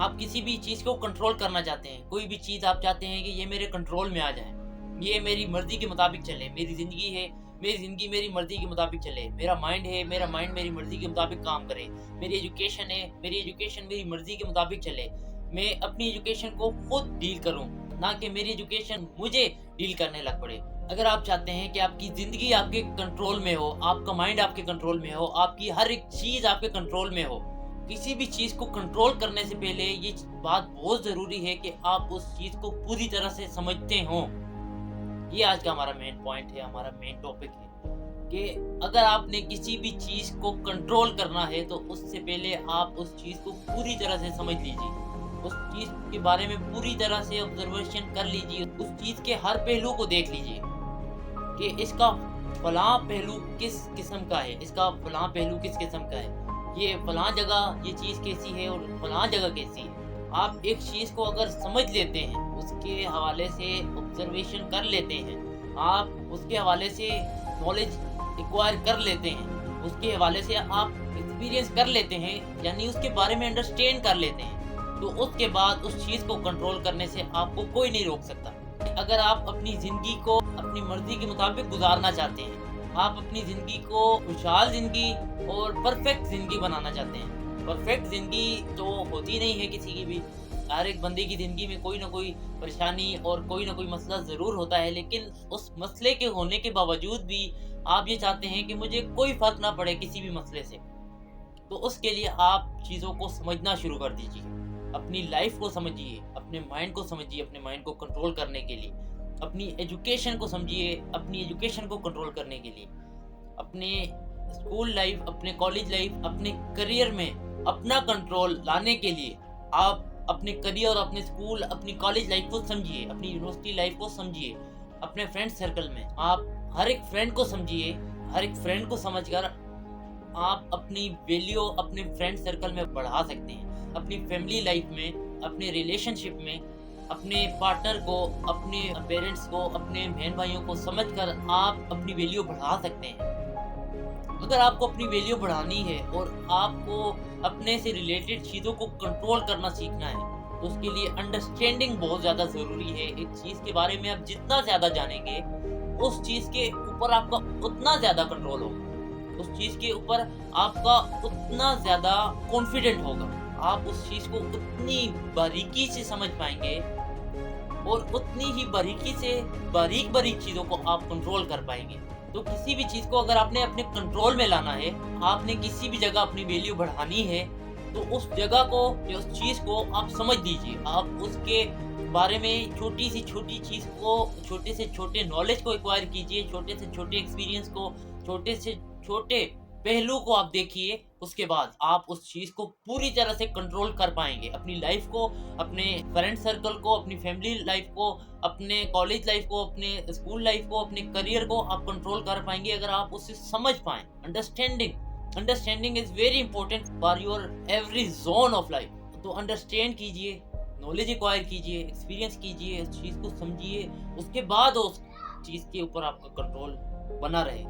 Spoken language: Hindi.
आप किसी भी चीज़ को कंट्रोल करना चाहते हैं, कोई भी चीज़ आप चाहते हैं कि ये मेरे कंट्रोल में आ जाए, ये मेरी मर्ज़ी के मुताबिक चले, मेरी ज़िंदगी है, मेरी ज़िंदगी मेरी मर्ज़ी के मुताबिक चले, मेरा माइंड है, मेरा माइंड मेरी मर्ज़ी के मुताबिक काम करे, मेरी एजुकेशन है, मेरी एजुकेशन मेरी मर्ज़ी के मुताबिक चले, मैं अपनी एजुकेशन को खुद डील करूँ, ना कि मेरी एजुकेशन मुझे डील करने लग पड़े। अगर आप चाहते हैं कि आपकी ज़िंदगी आपके कंट्रोल में हो, आपका माइंड आपके कंट्रोल में हो, आपकी हर एक चीज़ आपके कंट्रोल में हो, किसी भी चीज़ को कंट्रोल करने से पहले ये बात बहुत ज़रूरी है कि आप उस चीज़ को पूरी तरह से समझते हों। ये आज का हमारा मेन पॉइंट है, हमारा मेन टॉपिक है कि अगर आपने किसी भी चीज़ को कंट्रोल करना है तो उससे पहले आप उस चीज़ को पूरी तरह से समझ लीजिए। उस चीज़ के बारे में पूरी तरह से ऑब्जर्वेशन कर लीजिए, उस चीज़ के हर पहलू को देख लीजिए कि इसका फलाँ पहलू किस किस्म का है, इसका फलाँ पहलू किस किस्म का है, ये फलाँ जगह ये चीज़ कैसी है और फलाँ जगह कैसी है। आप एक चीज़ को अगर समझ लेते हैं, उसके हवाले से ऑब्जर्वेशन कर लेते हैं, आप उसके हवाले से नॉलेज एक्वायर कर लेते हैं, उसके हवाले से आप एक्सपीरियंस कर लेते हैं, यानी उसके बारे में अंडरस्टैंड कर लेते हैं, तो उसके बाद उस चीज़ को कंट्रोल करने से आपको कोई नहीं रोक सकता। अगर आप अपनी ज़िंदगी को अपनी मर्ज़ी के मुताबिक गुज़ारना चाहते हैं, आप अपनी ज़िंदगी को खुशहाल ज़िंदगी और परफ़ेक्ट ज़िंदगी बनाना चाहते हैं। परफ़ेक्ट ज़िंदगी तो होती नहीं है किसी की भी। हर एक बंदे की ज़िंदगी में कोई न कोई परेशानी और कोई न कोई मसला ज़रूर होता है, लेकिन उस मसले के होने के बावजूद भी आप ये चाहते हैं कि मुझे कोई फ़र्क ना पड़े किसी भी मसले से। तो उसके लिए आप चीज़ों को समझना शुरू कर दीजिए। अपनी लाइफ़ को समझिए, अपने माइंड को समझिए, अपने माइंड को कंट्रोल करने के लिए। अपनी एजुकेशन को समझिए, अपनी एजुकेशन को कंट्रोल करने के लिए। अपने स्कूल लाइफ़, अपने कॉलेज लाइफ़, अपने करियर में अपना कंट्रोल लाने के लिए आप अपने करियर, अपने स्कूल, अपनी कॉलेज लाइफ़ को समझिए, अपनी यूनिवर्सिटी लाइफ़ को समझिए। अपने फ्रेंड सर्कल में आप हर एक फ्रेंड को समझिए, हर एक फ्रेंड को समझकर आप अपनी वैल्यू अपने फ्रेंड सर्कल में बढ़ा सकते हैं। अपनी फैमिली लाइफ में, अपने रिलेशनशिप में, अपने पार्टनर को, अपने पेरेंट्स को, अपने बहन भाइयों को समझकर आप अपनी वैल्यू बढ़ा सकते हैं। अगर आपको अपनी वैल्यू बढ़ानी है और आपको अपने से रिलेटेड चीज़ों को कंट्रोल करना सीखना है, तो उसके लिए अंडरस्टैंडिंग बहुत ज़्यादा ज़रूरी है। एक चीज़ के बारे में आप जितना ज़्यादा जानेंगे, उस चीज़ के ऊपर आपका उतना ज़्यादा कंट्रोल होगा। उस चीज़ के ऊपर आपका उतना ज़्यादा कॉन्फिडेंट होगा। आप उस चीज़ को उतनी बारीकी से समझ पाएँगे और उतनी ही बारीकी से बारीक-बारीक चीज़ों को आप कंट्रोल कर पाएँगे। तो किसी भी चीज़ को अगर आपने अपने कंट्रोल में लाना है, आपने किसी भी जगह अपनी वैल्यू बढ़ानी है, तो उस जगह को या उस चीज़ को आप समझ लीजिए। आप उसके बारे में छोटी से छोटी चीज़ को, छोटे से छोटे नॉलेज को एक्वायर कीजिए, छोटे से छोटे एक्सपीरियंस को, छोटे से छोटे पहलू को आप देखिए, उसके बाद आप उस चीज़ को पूरी तरह से कंट्रोल कर पाएँगे। अपनी लाइफ़ को, अपने फ्रेंड सर्कल को, अपनी फैमिली लाइफ़ को, अपने कॉलेज लाइफ़ को, अपने स्कूल लाइफ़ को, अपने करियर को आप कंट्रोल कर पाएँगे अगर आप उसे समझ पाएँ। Understanding is very important for your every zone of life. तो अंडरस्टैंड कीजिए, नॉलेज एक्वायर कीजिए, एक्सपीरियंस कीजिए, उस चीज़ को समझिए, उसके बाद उस चीज़ के ऊपर आपका कंट्रोल बना रहे।